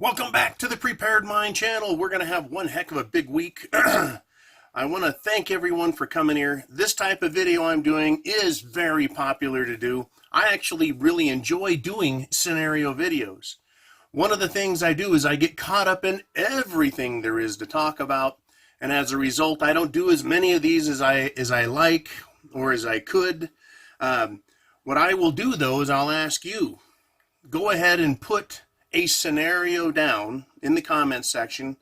Welcome back to the Prepared Mind channel. We're going to have one heck of a big week. I want to thank everyone for coming here. This type of video I'm doing is very popular to do. I actually really enjoy doing scenario videos. One of the things I do is I get caught up in everything there is to talk about, and as a result I don't do as many of these as I like or as I could. What I will do though is I'll ask you, go ahead and put a scenario down in the comments section,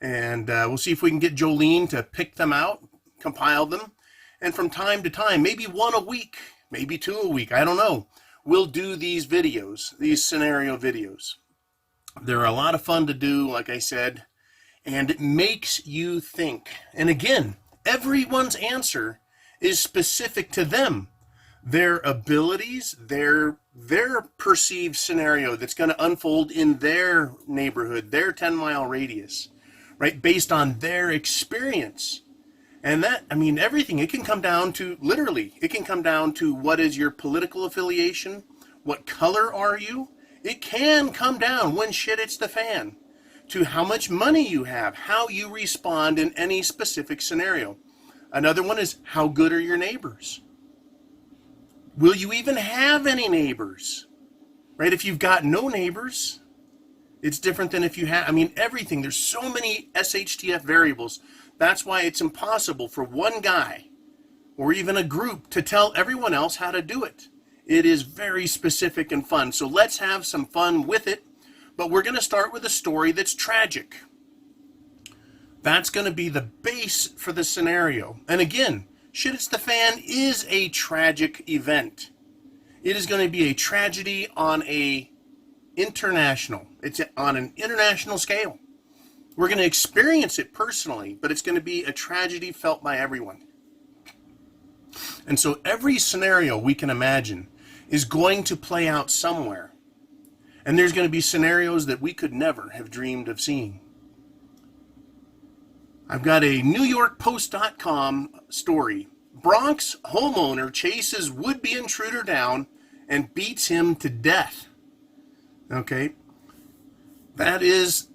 and we'll see if we can get Jolene to pick them out, compile them, and from time to time, maybe one a week, maybe two a week, I don't know, we'll do these videos, these scenario videos. They're a lot of fun to do, like I said, and it makes you think. And again, everyone's answer is specific to them, their abilities, their perceived scenario that's going to unfold in their neighborhood, their 10-mile radius, right, based on their experience. And that, I mean, everything, it can come down to, literally, it can come down to what is your political affiliation, what color are you. It can come down, when shit hits the fan, to how much money you have, how you respond in any specific scenario. Another one is, how good are your neighbors? Will you even have any neighbors? Right? If you've got no neighbors, it's different than if you have, I mean, everything. There's so many SHTF variables. That's why it's impossible for one guy or even a group to tell everyone else how to do it. It is very specific and fun. So let's have some fun with it. But we're going to start with a story that's tragic. That's going to be the base for the scenario. And again, Shit Hits the Fan is a tragic event. It is going to be a tragedy on it's on an international scale. We're going to experience it personally, but it's going to be a tragedy felt by everyone. And so every scenario we can imagine is going to play out somewhere. And there's going to be scenarios that we could never have dreamed of seeing. I've got a NewYorkPost.com story. Bronx homeowner chases would-be intruder down and beats him to death. Okay, that is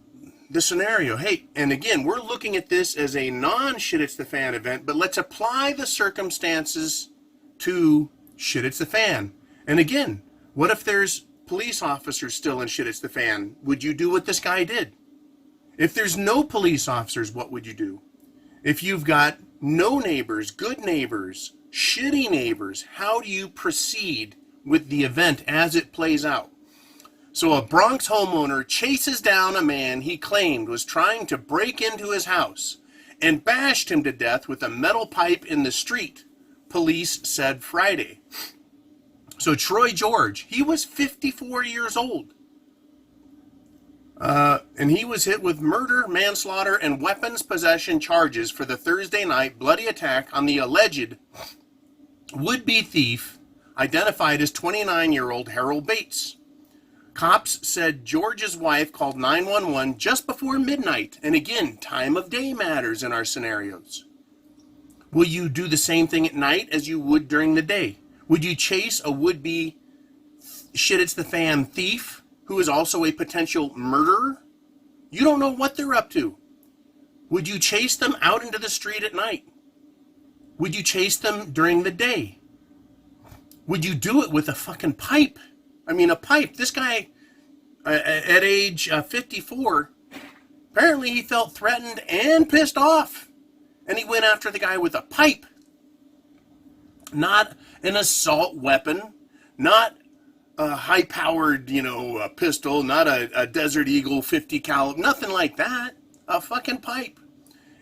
the scenario. Hey, and again, we're looking at this as a non-Shit Hits the Fan event, but let's apply the circumstances to Shit Hits the Fan. And again, what if there's police officers still in Shit Hits the Fan? Would you do what this guy did? If there's no police officers, what would you do? If you've got no neighbors, good neighbors, shitty neighbors, how do you proceed with the event as it plays out? So a Bronx homeowner chases down a man he claimed was trying to break into his house and bashed him to death with a metal pipe in the street, police said Friday. So Troy George, he was 54 years old. And he was hit with murder, manslaughter, and weapons possession charges for the Thursday night bloody attack on the alleged would-be thief, identified as 29-year-old Harold Bates. Cops said George's wife called 911 just before midnight. And again, time of day matters in our scenarios. Will you do the same thing at night as you would during the day? Would you chase a would-be Shit Hits the Fan thief who is also a potential murderer? You don't know what they're up to. Would you chase them out into the street at night? Would you chase them during the day? Would you do it with a fucking pipe? I mean, a pipe. This guy, at age 54, apparently he felt threatened and pissed off. And he went after the guy with a pipe. Not an assault weapon, not a high-powered, pistol, not a Desert Eagle 50 caliber, nothing like that. A fucking pipe.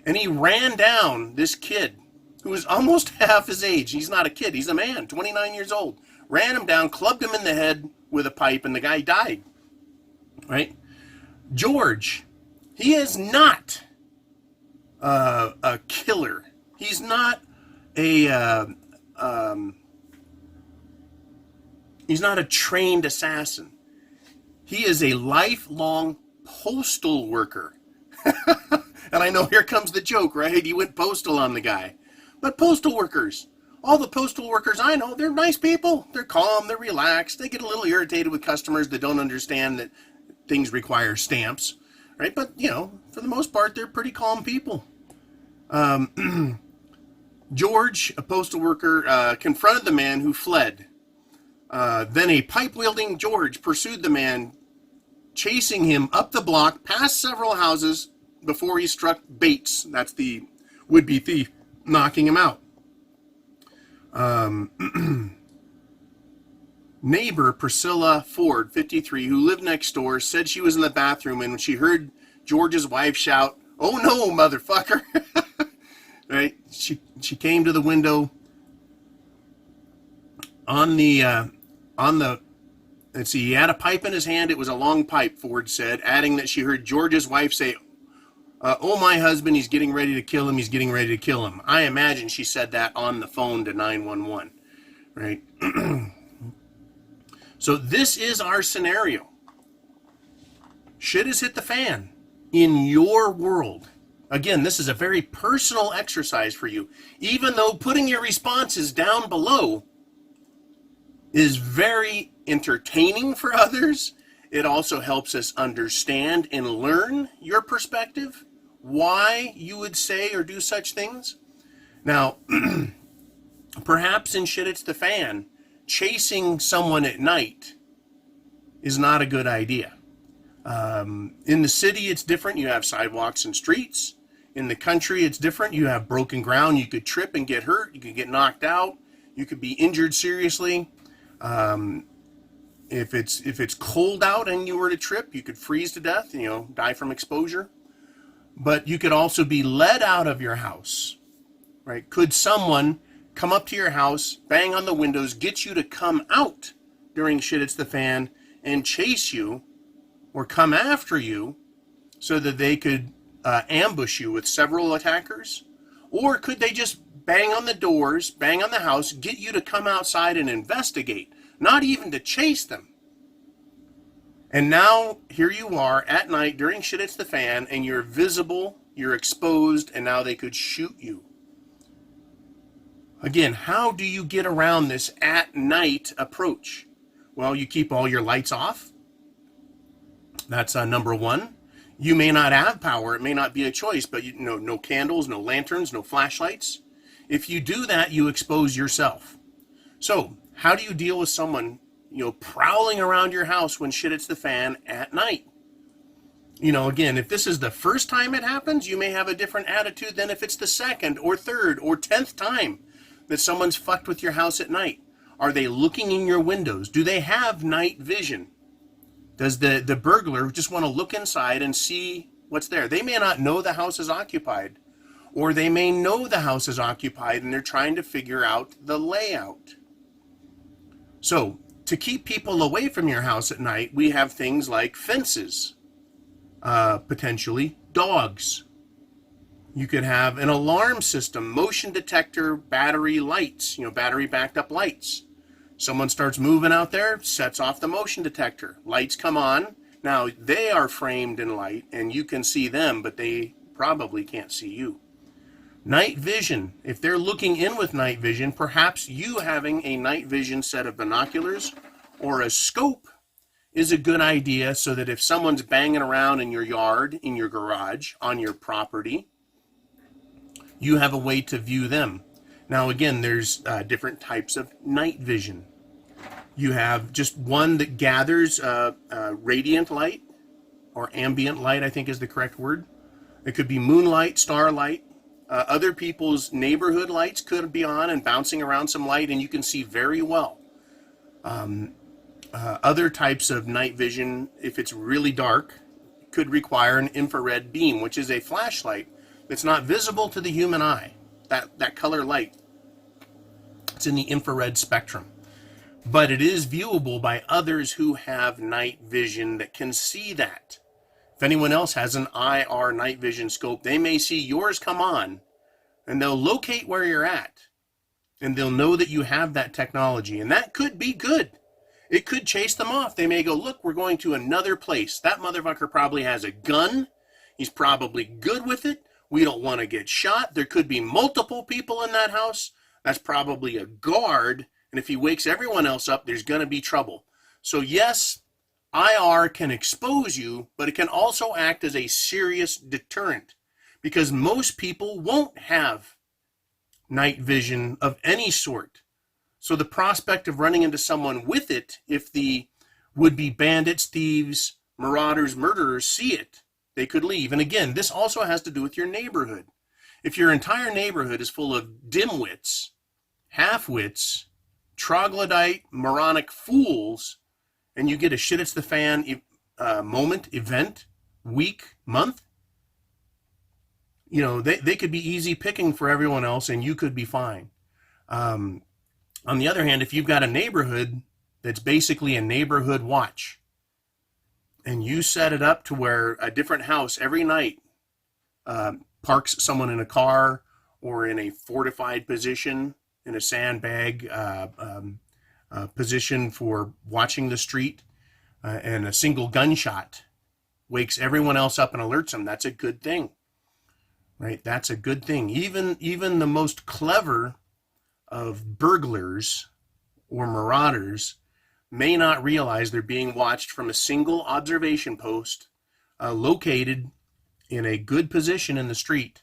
And he ran down this kid who was almost half his age. He's not a kid, he's a man, 29 years old. Ran him down, clubbed him in the head with a pipe, and the guy died. Right? George, he is not a killer. He's not he's not a trained assassin. He is a lifelong postal worker. And I know here comes the joke, right? He went postal on the guy. But postal workers, all the postal workers I know, they're nice people. They're calm, they're relaxed. They get a little irritated with customers that don't understand that things require stamps, right? But, you know, for the most part, they're pretty calm people. George, a postal worker, confronted the man who fled. Then a pipe-wielding George pursued the man, chasing him up the block, past several houses, before he struck Bates. That's the would-be thief, knocking him out. Neighbor Priscilla Ford, 53, who lived next door, said she was in the bathroom, and when she heard George's wife shout, "Oh no, motherfucker!" right? She came to the window on the let's see, he had a pipe in his hand. It was a long pipe, Ford said, adding that she heard George's wife say, "Oh, my husband, he's getting ready to kill him. He's getting ready to kill him." I imagine she said that on the phone to 911, right? So this is our scenario. Shit has hit the fan in your world. Again, this is a very personal exercise for you. Even though putting your responses down below is very entertaining for others, it also helps us understand and learn your perspective, why you would say or do such things. Now, perhaps in Shit It's the Fan, chasing someone at night is not a good idea. In the city, it's different. You have sidewalks and streets. In the country, it's different. You have broken ground. You could trip and get hurt. You could get knocked out. You could be injured seriously. If it's cold out and you were to trip, you could freeze to death, you know, die from exposure. But you could also be led out of your house, right? Could someone come up to your house, bang on the windows, get you to come out during Shit It's the Fan and chase you or come after you so that they could ambush you with several attackers? Or could they just bang on the doors, bang on the house, get you to come outside and investigate, not even to chase them? And now here you are at night during Shit It's the Fan, and you're visible, you're exposed, and now they could shoot you. Again, how do you get around this at night approach? Well, you keep all your lights off. That's number one. You may not have power. It may not be a choice, but you know, no candles, no lanterns, no flashlights. If you do that, you expose yourself. So how do you deal with someone, you know, prowling around your house when Shit It's the Fan at night? You know, again, if this is the first time it happens, you may have a different attitude than if it's the second or third or 10th time that someone's fucked with your house at night. Are they looking in your windows? Do they have night vision? Does the burglar just want to look inside and see what's there? They may not know the house is occupied, or they may know the house is occupied and they're trying to figure out the layout. So, to keep people away from your house at night, we have things like fences, potentially dogs. You could have an alarm system, motion detector, battery lights, you know, battery backed up lights. Someone starts moving out there, sets off the motion detector. Lights come on. Now, they are framed in light, and you can see them, but they probably can't see you. Night vision. If they're looking in with night vision, perhaps you having a night vision set of binoculars or a scope is a good idea, so that if someone's banging around in your yard, in your garage, on your property, you have a way to view them. Now, again, there's different types of night vision. You have just one that gathers radiant light, or ambient light, I think is the correct word. It could be moonlight, starlight. Other people's neighborhood lights could be on and bouncing around some light, and you can see very well. Other types of night vision, if it's really dark, could require an infrared beam, which is a flashlight that's not visible to the human eye. That color light, it's in the infrared spectrum, but it is viewable by others who have night vision that can see that. If anyone else has an IR night vision scope, they may see yours come on, and they'll locate where you're at, and they'll know that you have that technology, and that could be good. It could chase them off. They may go, look, we're going to another place. That motherfucker probably has a gun. He's probably good with it. We don't want to get shot. There could be multiple people in that house. That's probably a guard. And if he wakes everyone else up, there's going to be trouble. So yes, IR can expose you, but it can also act as a serious deterrent because most people won't have night vision of any sort. So the prospect of running into someone with it, if the would-be bandits, thieves, marauders, murderers see it, they could leave. And again, this also has to do with your neighborhood. If your entire neighborhood is full of dimwits, half-wits, troglodyte, moronic fools, and you get a shit it's the fan moment, event, week, month, you know, they could be easy picking for everyone else and you could be fine. On the other hand, if you've got a neighborhood that's basically a neighborhood watch, and you set it up to where a different house every night parks someone in a car or in a fortified position, in a sandbag position for watching the street, and a single gunshot wakes everyone else up and alerts them, that's a good thing, right? That's a good thing. Even the most clever of burglars or marauders may not realize they're being watched from a single observation post located in a good position in the street,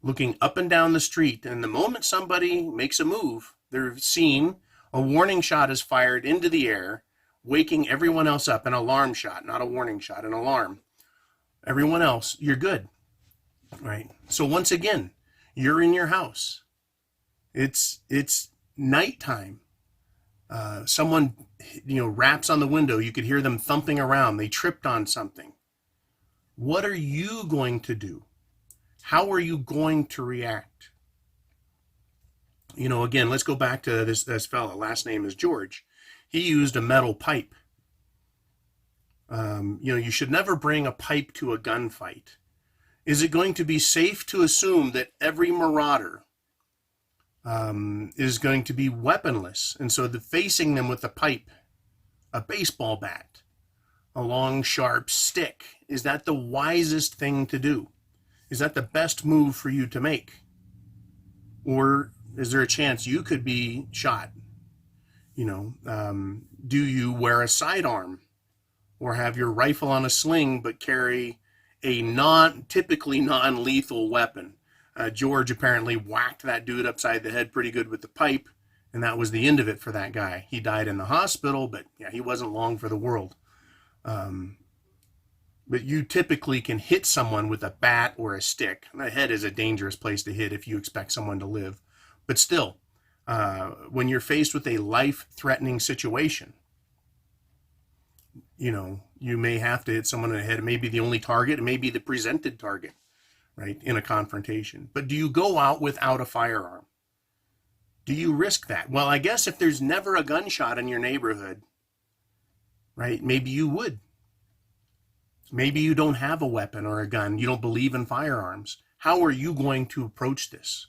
looking up and down the street. And the moment somebody makes a move, they're seen, a warning shot is fired into the air, waking everyone else up. An alarm shot, not a warning shot, an alarm. Everyone else, you're good, right? So once again, you're in your house. It's nighttime. Someone, raps on the window. You could hear them thumping around. They tripped on something. What are you going to do? How are you going to react? Again, let's go back to this fella. Last name is George. He used a metal pipe. You should never bring a pipe to a gunfight. Is it going to be safe to assume that every marauder is going to be weaponless? And so facing them with a pipe, a baseball bat, a long, sharp stick, is that the wisest thing to do? Is that the best move for you to make? Or is there a chance you could be shot? Do you wear a sidearm or have your rifle on a sling but carry a typically non-lethal weapon? George apparently whacked that dude upside the head pretty good with the pipe, and that was the end of it for that guy. He died in the hospital, but yeah, he wasn't long for the world. But you typically can hit someone with a bat or a stick. The head is a dangerous place to hit if you expect someone to live. But still, when you're faced with a life-threatening situation, you may have to hit someone in the head. It may be the only target. It may be the presented target, right, in a confrontation. But do you go out without a firearm? Do you risk that? Well, I guess if there's never a gunshot in your neighborhood, right, maybe you would. Maybe you don't have a weapon or a gun. You don't believe in firearms. How are you going to approach this?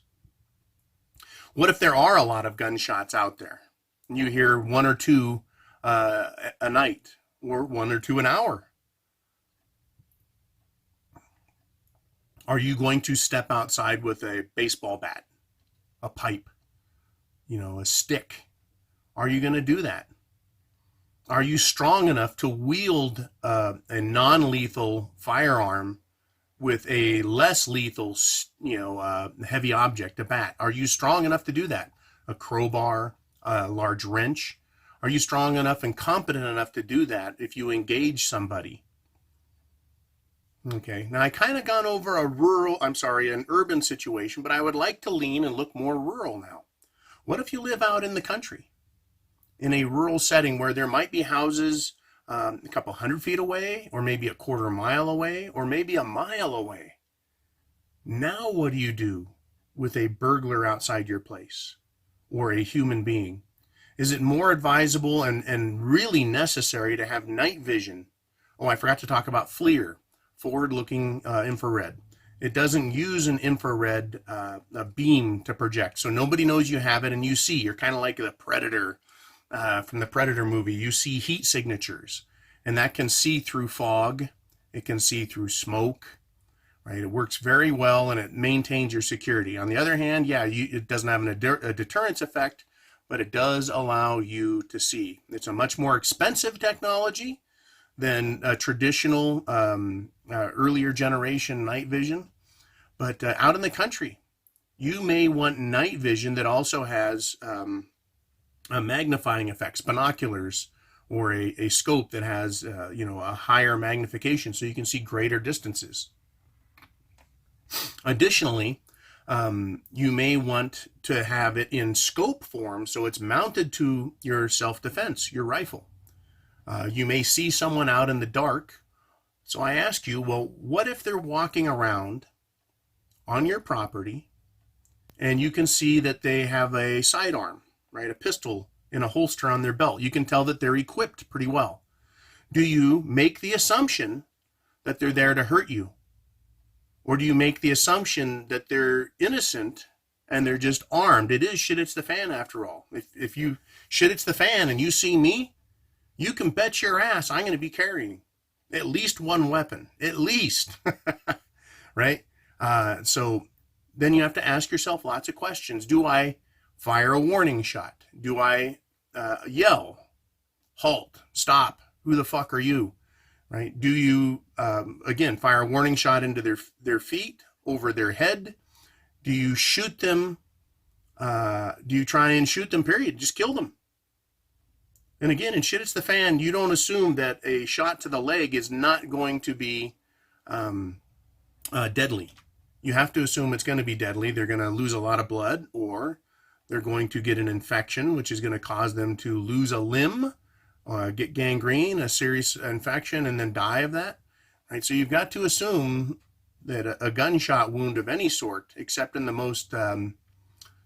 What if there are a lot of gunshots out there? And you hear one or two a night, or one or two an hour? Are you going to step outside with a baseball bat, a pipe, a stick? Are you going to do that? Are you strong enough to wield a non-lethal firearm with a less lethal, heavy object, a bat? Are you strong enough to do that? A crowbar, a large wrench? Are you strong enough and competent enough to do that if you engage somebody? Okay, now I kind of gone over an urban situation, but I would like to lean and look more rural now. What if you live out in the country, in a rural setting where there might be houses a couple 100 feet away, or maybe a quarter mile away, or maybe a mile away? Now what do you do with a burglar outside your place, or a human being? Is it more advisable and really necessary to have night vision? Oh, I forgot to talk about FLIR, forward-looking infrared. It doesn't use an infrared beam to project, so nobody knows you have it, and you see. You're kind of like the Predator from the Predator movie. You see heat signatures, and that can see through fog. It can see through smoke, right? It works very well, and it maintains your security. On the other hand, it doesn't have a deterrence effect, but it does allow you to see. It's a much more expensive technology than a traditional earlier generation night vision. But out in the country, you may want night vision that also has magnifying effects, binoculars, or a scope that has a higher magnification so you can see greater distances. Additionally, you may want to have it in scope form so it's mounted to your self-defense, your rifle. You may see someone out in the dark. So I ask you, well, what if they're walking around on your property and you can see that they have a sidearm, right? A pistol in a holster on their belt. You can tell that they're equipped pretty well. Do you make the assumption that they're there to hurt you? Or do you make the assumption that they're innocent and they're just armed? It is shit, it's the fan after all. If you shit, it's the fan and you see me, you can bet your ass I'm going to be carrying at least one weapon, at least, right? So then you have to ask yourself lots of questions. Do I fire a warning shot? Do I yell, halt, stop, who the fuck are you, right? Do you, again, fire a warning shot into their feet, over their head? Do you shoot them? Do you try and shoot them, period? Just kill them. And again, in shit, it's the fan, you don't assume that a shot to the leg is not going to be deadly. You have to assume it's going to be deadly. They're going to lose a lot of blood, or they're going to get an infection, which is going to cause them to lose a limb, get gangrene, a serious infection, and then die of that. Right? So you've got to assume that a gunshot wound of any sort, except in the most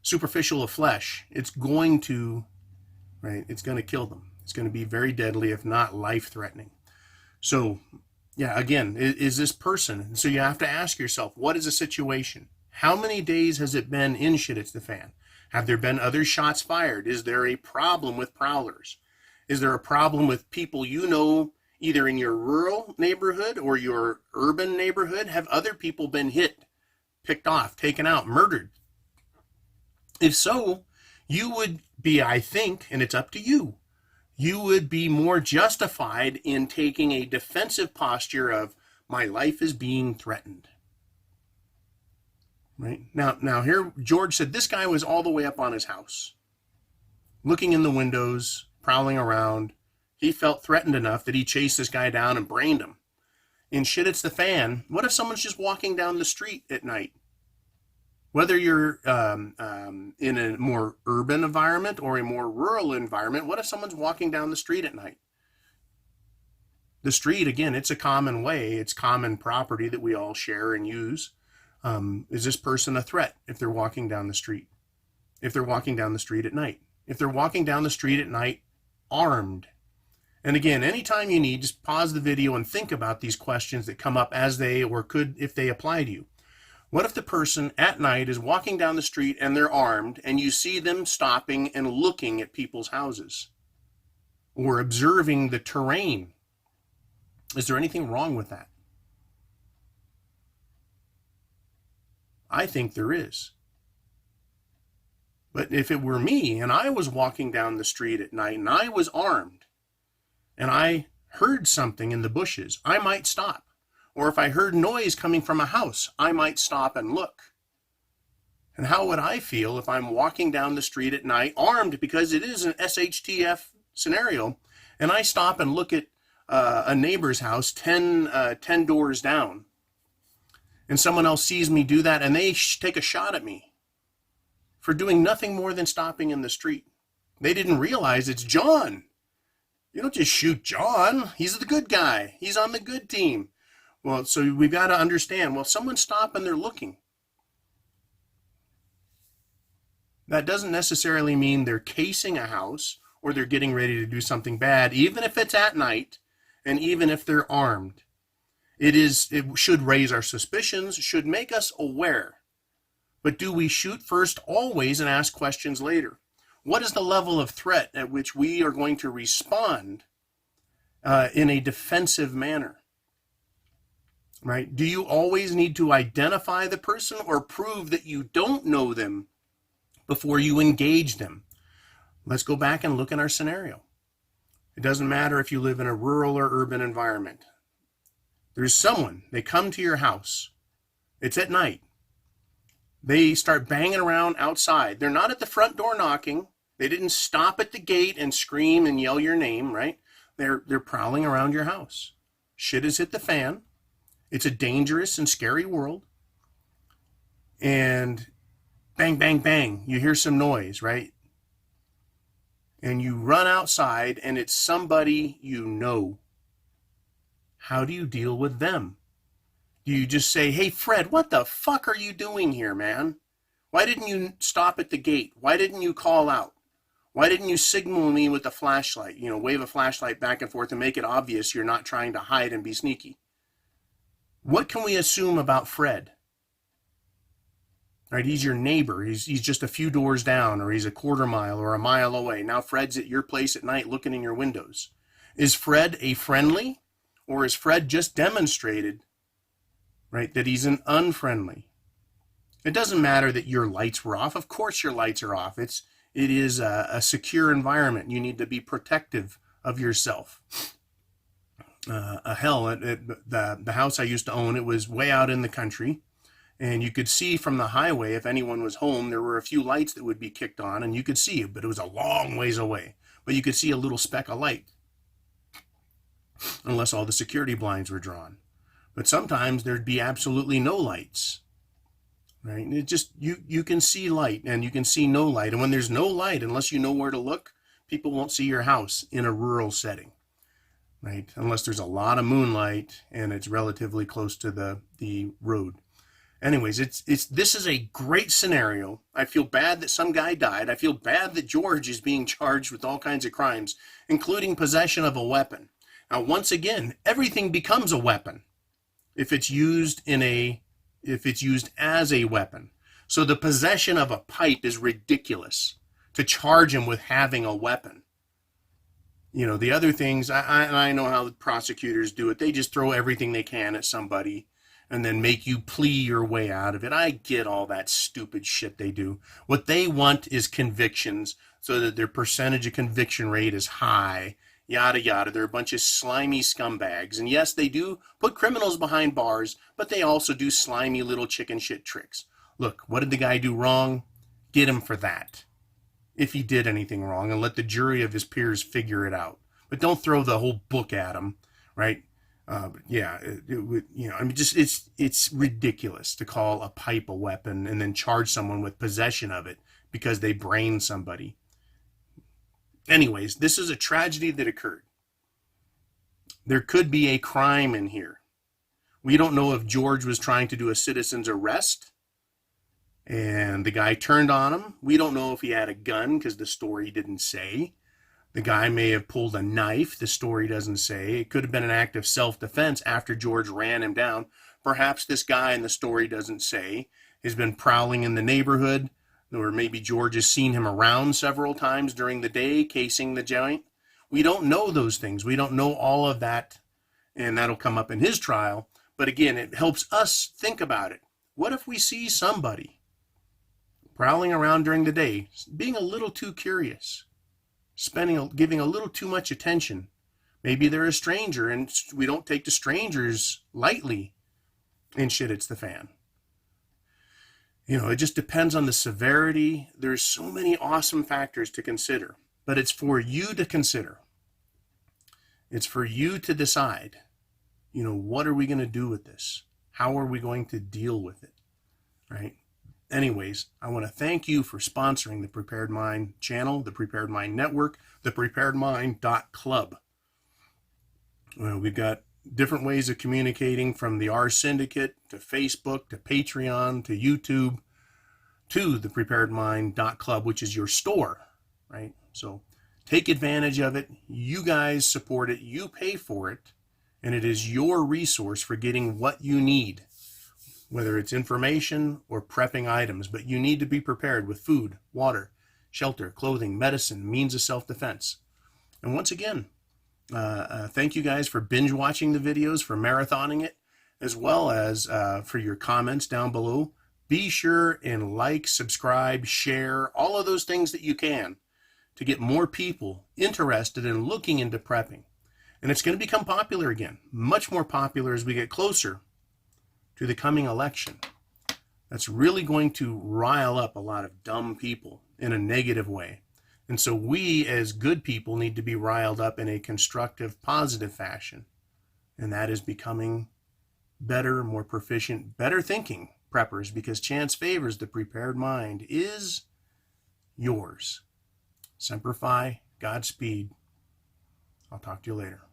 superficial of flesh, it's going to kill them. It's going to be very deadly, if not life-threatening. So, yeah, again, is this person? So you have to ask yourself, what is the situation? How many days has it been in shit, it's the fan? Have there been other shots fired? Is there a problem with prowlers? Is there a problem with people you know, either in your rural neighborhood or your urban neighborhood? Have other people been hit, picked off, taken out, murdered? If so, you would be, I think, and it's up to you, you would be more justified in taking a defensive posture of, my life is being threatened. Right? Now here, George said this guy was all the way up on his house, looking in the windows, prowling around. He felt threatened enough that he chased this guy down and brained him. In shit, it's the fan. What if someone's just walking down the street at night? Whether you're in a more urban environment or a more rural environment, what if someone's walking down the street at night? The street, again, it's a common way. It's common property that we all share and use. Is this person a threat if they're walking down the street? If they're walking down the street at night? If they're walking down the street at night armed? And again, anytime you need, just pause the video and think about these questions that come up as they, or could, if they apply to you. What if the person at night is walking down the street and they're armed and you see them stopping and looking at people's houses or observing the terrain? Is there anything wrong with that? I think there is. But if it were me and I was walking down the street at night and I was armed and I heard something in the bushes, I might stop. Or if I heard noise coming from a house, I might stop and look. And how would I feel if I'm walking down the street at night armed, because it is an SHTF scenario, and I stop and look at a neighbor's house 10 doors down, and someone else sees me do that and they take a shot at me for doing nothing more than stopping in the street. They didn't realize it's John. You don't just shoot John. He's the good guy. He's on the good team. Well, so we've got to understand, well, someone stop and they're looking. That doesn't necessarily mean they're casing a house or they're getting ready to do something bad, even if it's at night and even if they're armed. It should raise our suspicions, should make us aware. But do we shoot first always and ask questions later? What is the level of threat at which we are going to respond in a defensive manner? Right? Do you always need to identify the person or prove that you don't know them before you engage them? Let's go back and look at our scenario. It doesn't matter if you live in a rural or urban environment. There's someone, they come to your house. It's at night. They start banging around outside. They're not at the front door knocking. They didn't stop at the gate and scream and yell your name, right? They're prowling around your house. Shit has hit the fan. It's a dangerous and scary world. And bang, bang, bang, you hear some noise, right? And you run outside and it's somebody you know. How do you deal with them? Do you just say, hey, Fred, what the fuck are you doing here, man? Why didn't you stop at the gate? Why didn't you call out? Why didn't you signal me with a flashlight? You know, wave a flashlight back and forth and make it obvious you're not trying to hide and be sneaky. What can we assume about Fred? Right, he's your neighbor. He's just a few doors down, or he's a quarter mile or a mile away. Now Fred's at your place at night looking in your windows. Is Fred a friendly, or is Fred just demonstrated, right, that he's an unfriendly? It doesn't matter that your lights were off. Of course your lights are off. It is a secure environment. You need to be protective of yourself. The house I used to own, it was way out in the country. And you could see from the highway, if anyone was home, there were a few lights that would be kicked on, and you could see it, but it was a long ways away. But you could see a little speck of light, unless all the security blinds were drawn. But sometimes there'd be absolutely no lights, right? And it just, you can see light, and you can see no light. And when there's no light, unless you know where to look, people won't see your house in a rural setting, right? Unless there's a lot of moonlight and it's relatively close to the road. Anyways, this is a great scenario. I feel bad that some guy died. I feel bad that George is being charged with all kinds of crimes, including possession of a weapon. Now, once again, everything becomes a weapon if it's used as a weapon. So the possession of a pipe is ridiculous to charge him with having a weapon. You know, the other things, I know how the prosecutors do it. They just throw everything they can at somebody and then make you plea your way out of it. I get all that stupid shit they do. What they want is convictions so that their percentage of conviction rate is high, yada, yada. They're a bunch of slimy scumbags. And yes, they do put criminals behind bars, but they also do slimy little chicken shit tricks. Look, what did the guy do wrong? Get him for that, if he did anything wrong, and let the jury of his peers figure it out. But don't throw the whole book at him, right? It's ridiculous to call a pipe a weapon and then charge someone with possession of it because they brained somebody. Anyways, this is a tragedy that occurred. There could be a crime in here. We don't know if George was trying to do a citizen's arrest and the guy turned on him. We don't know if he had a gun because the story didn't say. The guy may have pulled a knife. The story doesn't say. It could have been an act of self-defense after George ran him down. Perhaps this guy in the story doesn't say has been prowling in the neighborhood, or maybe George has seen him around several times during the day, casing the joint. We don't know those things. We don't know all of that, and that'll come up in his trial. But again, it helps us think about it. What if we see somebody prowling around during the day, being a little too curious, giving a little too much attention? Maybe they're a stranger, and we don't take the strangers lightly, and shit hits the fan. You know, it just depends on the severity. There's so many awesome factors to consider, but it's for you to consider. It's for you to decide, you know, what are we going to do with this? How are we going to deal with it, right? Anyways, I want to thank you for sponsoring the Prepared Mind channel, the Prepared Mind Network, the preparedmind.club. Well, we've got different ways of communicating, from the R Syndicate to Facebook to Patreon to YouTube to the preparedmind.club, which is your store, right? So take advantage of it. You guys support it. You pay for it. And it is your resource for getting what you need, whether it's information or prepping items. But you need to be prepared with food, water, shelter, clothing, medicine, means of self-defense. And once again, thank you guys for binge watching the videos, for marathoning it, as well as for your comments down below. Be sure and like, subscribe, share, all of those things that you can, to get more people interested in looking into prepping. And it's going to become popular again, much more popular as we get closer to the coming election. That's really going to rile up a lot of dumb people in a negative way. And so we as good people need to be riled up in a constructive, positive fashion. And that is becoming better, more proficient, better thinking preppers, because chance favors the prepared mind is yours. Semper Fi, Godspeed. I'll talk to you later.